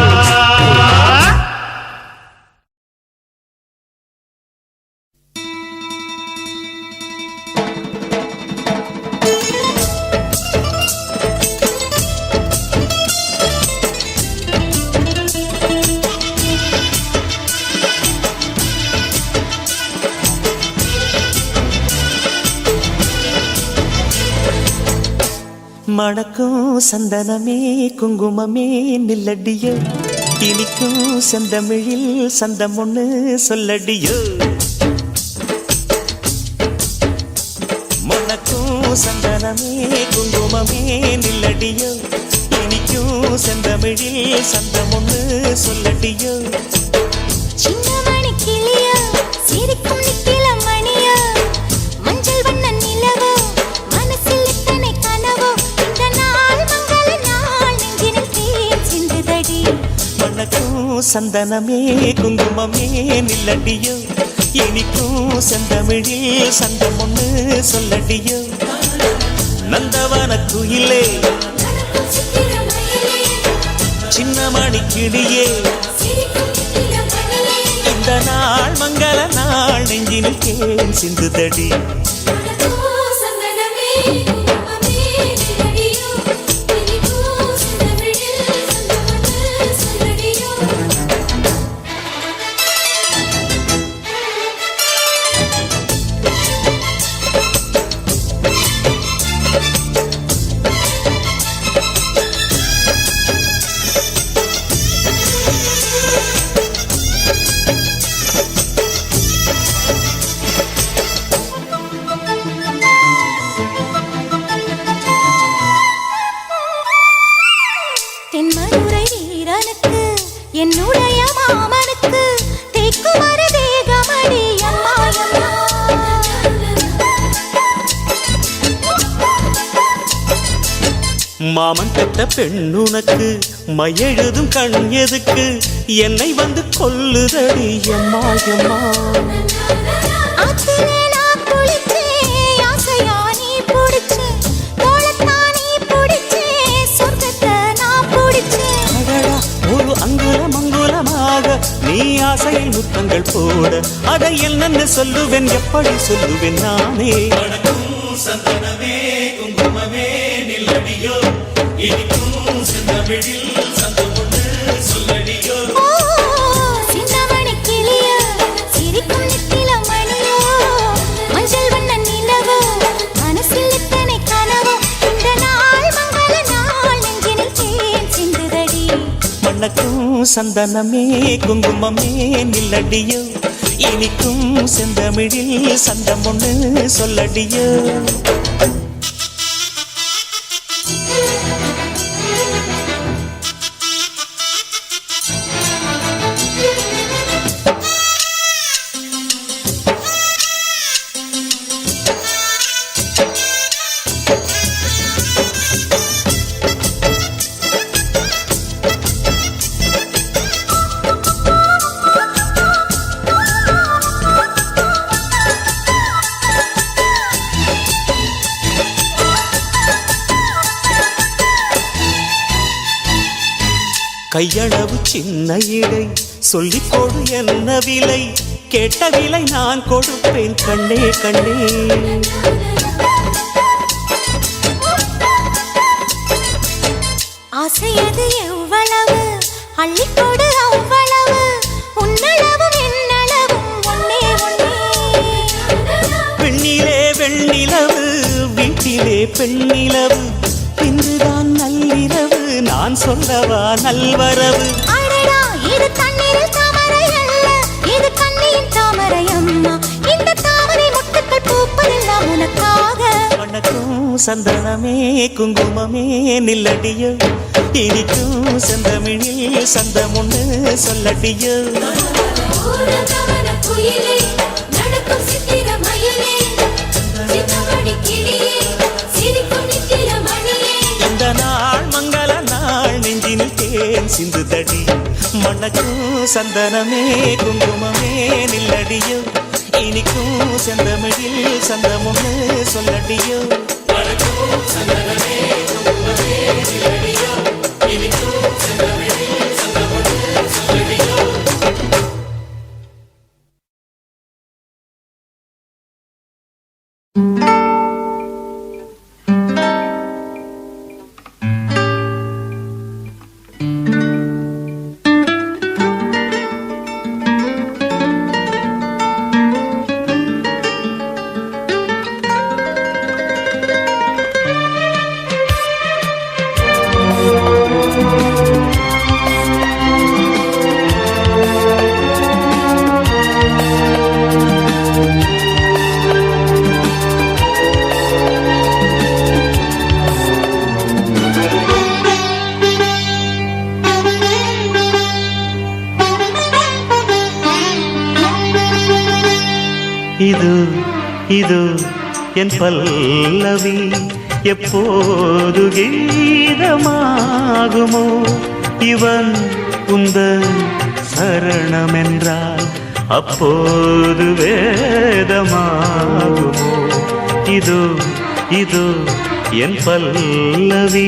Speaker 1: மணக்கும் சந்தனமே குங்குமமே நில்லடியோ இனிக்கும் செந்தமிழில் சந்தம் ஒண்ணு சொல்லடியோ மணக்கும் சந்தனமே குங்குமமே நில்லடியோ இனிக்கும் செந்தமிழில் சந்தம் ஒண்ணு சொல்லடியோ
Speaker 2: சின்னமணி கிளியா சிரிக்கும் நித்தில மணியா மஞ்சள் வண்ண நிலவோ மனசில் இத்தனை கனவோ இந்த நாள் மங்கள நாள் நெஞ்சினில் தேன் சிந்துதடி
Speaker 1: மணக்கும் சந்தனமே குங்குமமே நில்லடியோ இனிக்கும் செந்தமிழில் சந்தம் ஒண்ணு சொல்லடியோ நந்தவன குயிலே சின்னமணி கிளியே இந்த நாள் மங்கள நாள் நெஞ்சினில் தேன் சிந்துதடி
Speaker 2: தென்மதுரை வீரனுக்கு என்னுடைய மாமனுக்கு தேக்குமர தேகமடி அம்மா அம்மா
Speaker 1: மாமன் பெற்ற பெண்ணுனக்கு மையெழுதும் கண் எதுக்கு என்னை வந்து கொல்லுதடி அம்மா அம்மா
Speaker 2: ஆத்திலே நான் குளிச்சேன் ஆசையா நீ பிடிச்சே தோளத்தா நீ பிடிச்சே சொர்க்கத்தை நான் பிடிச்சேன்
Speaker 1: அடடா, ஒரு அங்குலம் அங்குலமாக நீ ஆசையில் முத்தங்கள் போட அதை என்னன்னு சொல்லுவேன் எப்படி சொல்லுவேன் நானே சந்தனமே குங்குமமே நில்லடியோ இனிக்கும் செந்தமிழில் சந்தம் ஒண்ணு சொல்லடியோ
Speaker 2: சின்னமணி கிளியா சிரிக்கும் நித்தில மணியோ மஞ்சள் வண்ண நிலவோ மனசில் இத்தனை கனவோ இந்த நாள் மங்கள நாள் நெஞ்சினில் தேன் சிந்துதடி
Speaker 1: மணக்கும் சந்தனமே குங்குமமே நில்லடியோ இனிக்கும் செந்தமிழில் சந்தம் ஒண்ணு சொல்லடியோ கையளவு சின்ன இடை சொல்லிக் கொடு என்ன விலை கேட்ட விலை நான் கொடுப்பேன் கண்ணே கண்ணே
Speaker 2: ஆசையது எவ்வளவு
Speaker 1: பெண்ணிலவு இன்றுதான் நள்ளிரவு நான் சொல்லவா நல்வரவு
Speaker 4: அடடா இது தண்ணீரில் தாமரை அல்ல இது கண்ணியின் தாமரை அம்மா இந்த தாமரை முட்டுக்கள் பூப்பதெல்லாம் உனக்காக
Speaker 1: வணக்கம் சந்தனமே குங்குமமே நில்லடியோ இனிக்கும் செந்தமிழில் சந்தமுன்னு சொல்லடியோ இந்த நாள் மங்கள நாள் நெஞ்சினில் தேன் சிந்துதடி மணக்கும் சந்தனமே குங்குமமே நில்லடியோ இனிக்கும் செந்தமிழில் சந்தமுன்னு சொல்லடியோ இது என் பல்லவி எப்போது கீதமாகுமோ இவன் உந்தன் சரணமென்றால் அப்போது வேதமாகுமோ இது என் பல்லவி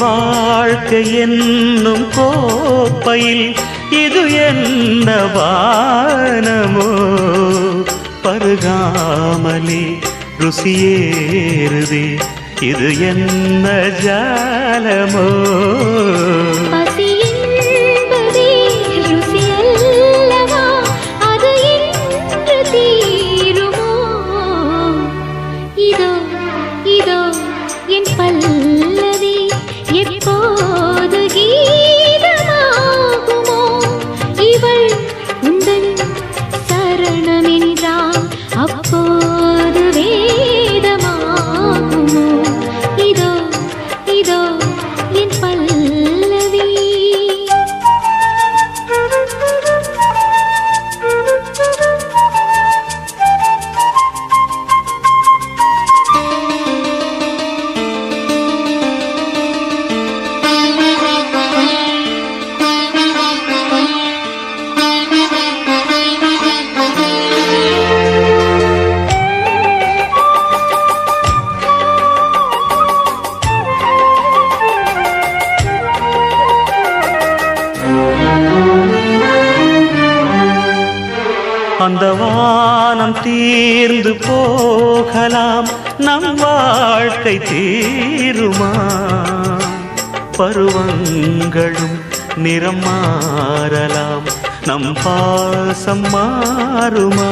Speaker 1: வாழ்க்கை என்னும் கோப்பையில் இது என்ன வானமோ பருகாமலே ருசியேறுதே இது என்ன ஜாலமோ அந்த வானம் தீர்ந்து போகலாம் நம் வாழ்க்கை தீருமா பருவங்களும் நிறம் மாறலாம் நம் பாசம் மாறுமா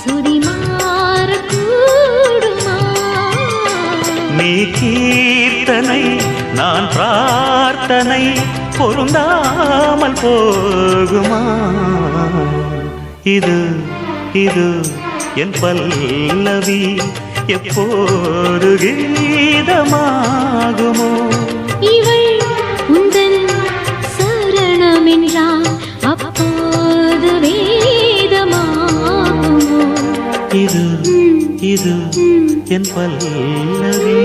Speaker 2: சுதி மாறக்கூடுமா
Speaker 1: வர்ணனை பொருந்தாமல் போகுமா? இது இது என் பல்லவி எப்போது கீதமாகுமோ?
Speaker 2: இவள் உந்தன் சரணம் என்றால் அப்போது வேதமாகுமோ?
Speaker 1: இது இது என் பல்லவி.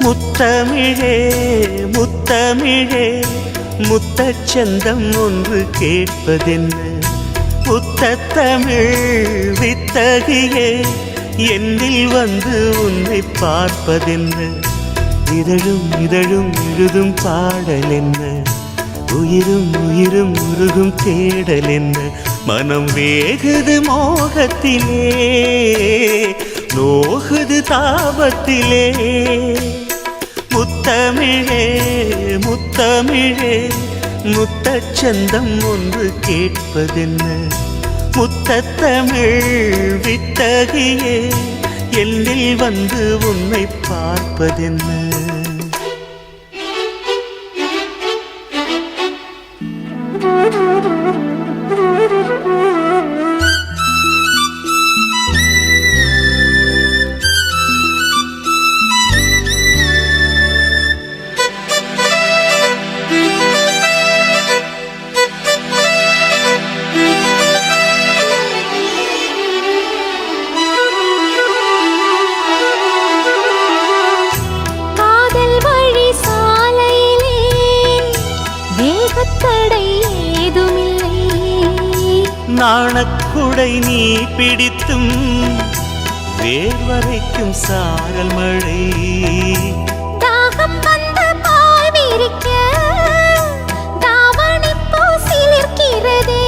Speaker 1: முத்தமிழே முத்தமிழே முத்தச்சந்தம் ஒன்று கேட்பதென்ன? முத்தத்தமிழ் வித்தகியே என்னில் வந்து உன்னை பார்ப்பதென்ன? இதழும் இதழும் எழுதும் பாடல் என்ன? உயிரும் உயிரும் உருகும் தேடல் என்ன? மனம் வேகுது மோகத்திலே, நோகுது தாபத்திலே. முத்தமிழே முத்தமிழே முத்தச்சந்தம் ஒன்று கேட்பதென்ன? முத்தத்தமிழ் வித்தகியே என்னில் வந்து உன்னை பார்ப்பதென்ன? நாணக்குடை நீ பிடித்தும் வேர்வரைக்கும் சாரல் மழை.
Speaker 4: தாகம் வந்து பாய் விரிக்க தாவணி பூ சிலிர்க்கிறதே.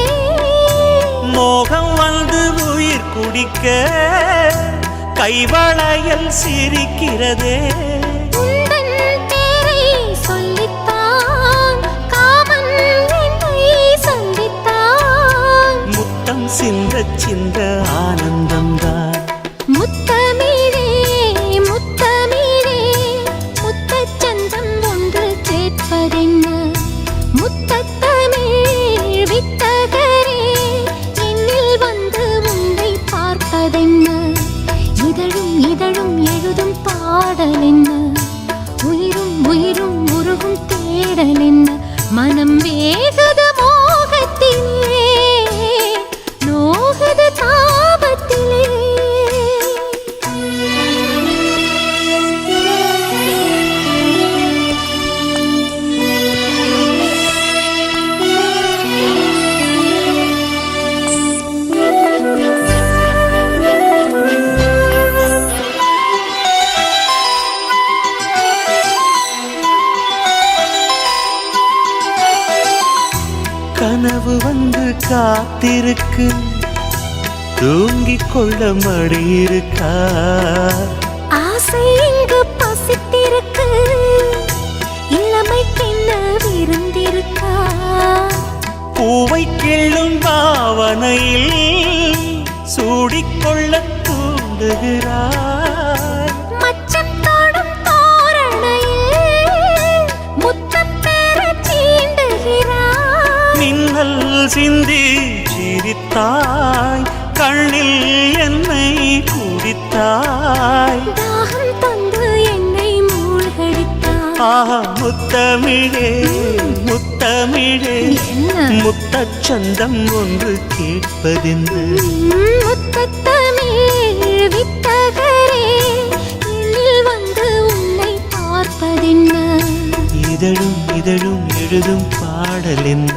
Speaker 1: மோகம் வந்து உயிர் குடிக்க கைவளையல் சிரிக்கிறதே. சிந்த சிந்த ஆனந்தம்தான்.
Speaker 4: முத்தமிழே முத்தமிழே முத்தச்சந்தம் ஒன்று கேட்பதென்ன? முத்தத்தமிழ் வித்தகரே என்னில் வந்து உன்னை பார்ப்பதென்ன? இதழும் இதழும் எழுதும் பாடல் என்ன? உயிரும் உயிரும் உருகும் தேடல் என்ன? மனம் வேகுது மோகத்திலே, நோகுது தாபத்திலே.
Speaker 1: கனவு வந்து காத்திருக்கு, தூங்கிக் கொள்ள மடியிருக்கா?
Speaker 4: ஆசை இங்கு பசித்திருக்கு, இளமைக்கென்ன விருந்திருக்கா?
Speaker 1: பூவை கிள்ளும் பாவனையில் சூடிக்கொள்ள தூண்டுகிறாய்.
Speaker 4: மச்சம் தோடும் தோரணையில் முத்தம் பெற சீண்டுகிறாய்.
Speaker 1: மின்னல் சிந்தி சிரித்தாய், கண்ணில் என்னை குடித்தாய்.
Speaker 4: தாகம் தந்து என்னை மூழ்கடித்தாய்.
Speaker 1: ஆஹா முத்தமிழே முத்தமிழே முத்தச்சந்தம் ஒன்று கேட்பதென்ன?
Speaker 4: முத்தத்தமிழ் வித்தகரே என்னில் வந்து உன்னை பார்ப்பதென்ன?
Speaker 1: இதழும் இதழும் எழுதும் பாடல் என்ன?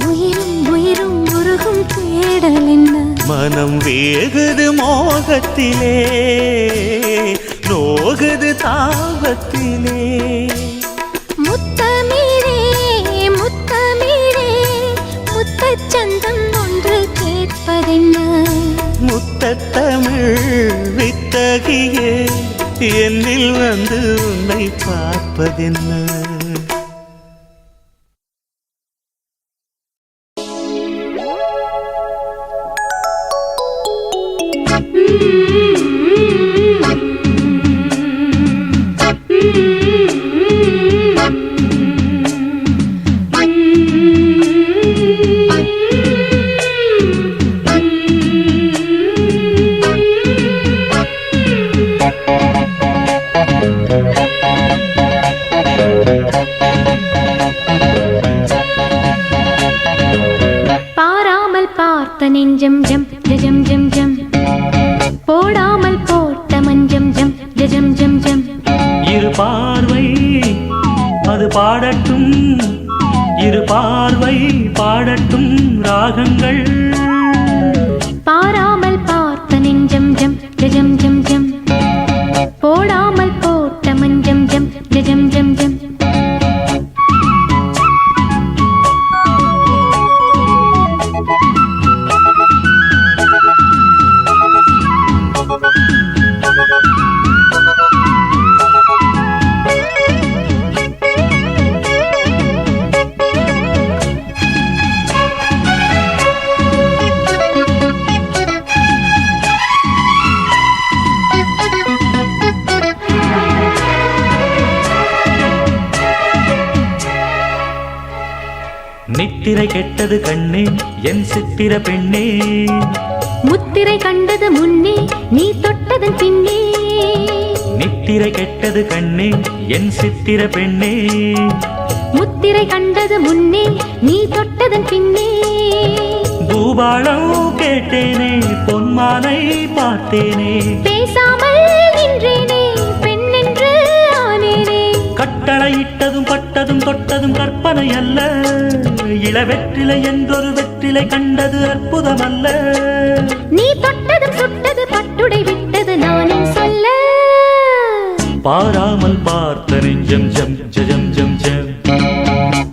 Speaker 4: உயிரும் உயிரும் உருகும் தேடல் என்ன?
Speaker 1: மனம் வேகுது மோகத்திலே, நோகுது தாபத்திலே.
Speaker 4: முத்தமிழே முத்தமிழே முத்தச்சந்தம் ஒன்று கேட்பதென்ன?
Speaker 1: தமிழ் வித்தகியே என்னில் வந்து உன்னை பார்ப்பதென்ன
Speaker 2: பாராமல் பார்த்த நெஞ்சம் ஜம் ஜம் ஜம் ஜம் போடாமல் போட்ட மஞ்சம் ஜம் ஜம் ஜம் ஜம்
Speaker 3: இரு பார்வை அது பாடட்டும் இரு பார்வை பாடட்டும் ராகங்கள்
Speaker 2: பாராமல் பார்த்த நெஞ்சம் ஜம் ஜம் ஜம் ஜம் போடாமல் போட்ட மஞ்சம் ஜம் ஜம் ஜம் ஜம்
Speaker 3: நித்திரை கெட்டது கண்ணே என் சித்திர பெண்ணே
Speaker 2: முத்திரை கண்டது முன்னே நீ தொட்டதன் பின்னே
Speaker 3: நித்திரை கெட்டது கண்ணே என் சித்திர பெண்ணே
Speaker 2: முத்திரை கண்டது முன்னே நீ தொட்டதன் பின்னே
Speaker 3: பூபாளம் கேட்டேனே பொன்மானை பார்த்தேனே
Speaker 2: பேசாமல் நின்றேனே பெண்ணென்று ஆனேனே
Speaker 3: கட்டளையிட்டதும் பட்டதும் தொட்டதும் கற்பனை அல்ல இளவெற்றிலை என்றொரு வெற்றிலை கண்டது அற்புதம் அல்ல
Speaker 2: நீ தொட்டதும் சுட்டது பட்டுடை விட்டது நானே சொல்ல
Speaker 3: பாராமல் பார்த்த நெஞ்சம் ஜம் ஜம் ஜம் ஜம்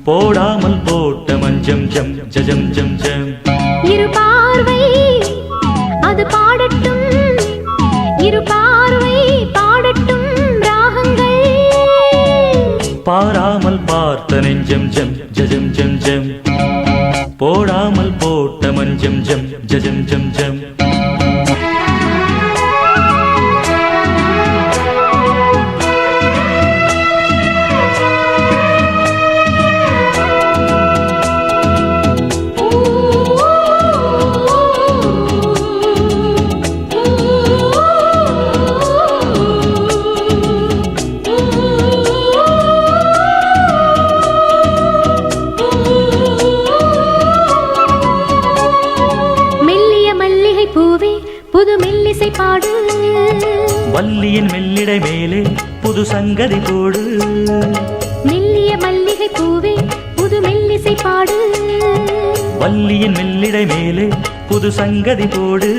Speaker 3: போடாமல் போட்ட மஞ்சம் ஜம் ஜம் ஜம் ஜம்
Speaker 2: இரு பார்வை அது பாடட்டும் இரு பார்வை பாடட்டும் ராகங்கள்
Speaker 3: பாராமல் பார்த்த நெஞ்சம் ஜம் ஜம் ஜம் ஜம் போடாமல் போட்ட மஞ்சம் ஜம் ஜம் ஜம் ஜம்
Speaker 2: புது மெல்லிசை பாடு
Speaker 3: வள்ளியின் மெல்லிடை மேலே புது சங்கதி போடு
Speaker 2: மெல்லிய மல்லிகை பூவே புது மெல்லிசை பாடு
Speaker 3: வள்ளியின் மெல்லிடை மேலே புது சங்கதி போடு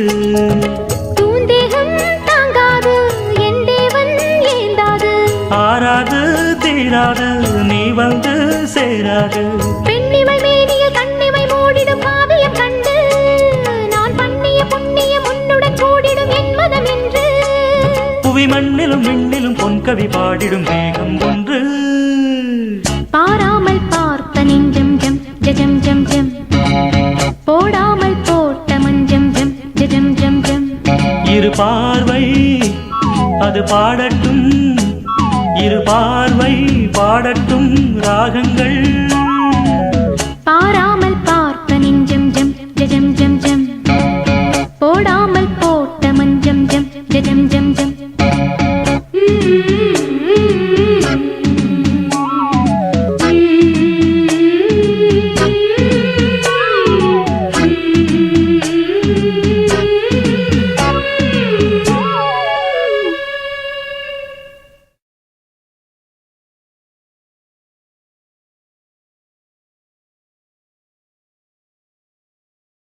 Speaker 2: தூந்தேகம் தாங்காது என் தேவன் ஏந்தாது
Speaker 3: ஆறாது தீராது நீ வந்து சேராது
Speaker 2: பெண்ணிமை மேனிய கண்ணிமை மூடிடும் காவியம் கண்டு நான் பண்ணிய புண்ணியம் உன்னுடன் கூடிடும் என் மனம் என்று
Speaker 3: புவி மண்ணிலும் விண்ணிலும் பொன்கவி பாடிடும் வேகம் ஒன்று
Speaker 2: பாராமல் பார்த்த நெஞ்சம் ஜம் ஜம் ஜம் ஜம் போடாமல் போட்ட மஞ்சம் ஜம் ஜம் ஜம் ஜம்
Speaker 3: இரு பார்வை அது பாடட்டும் இரு பார்வை பாடட்டும் ராகங்கள்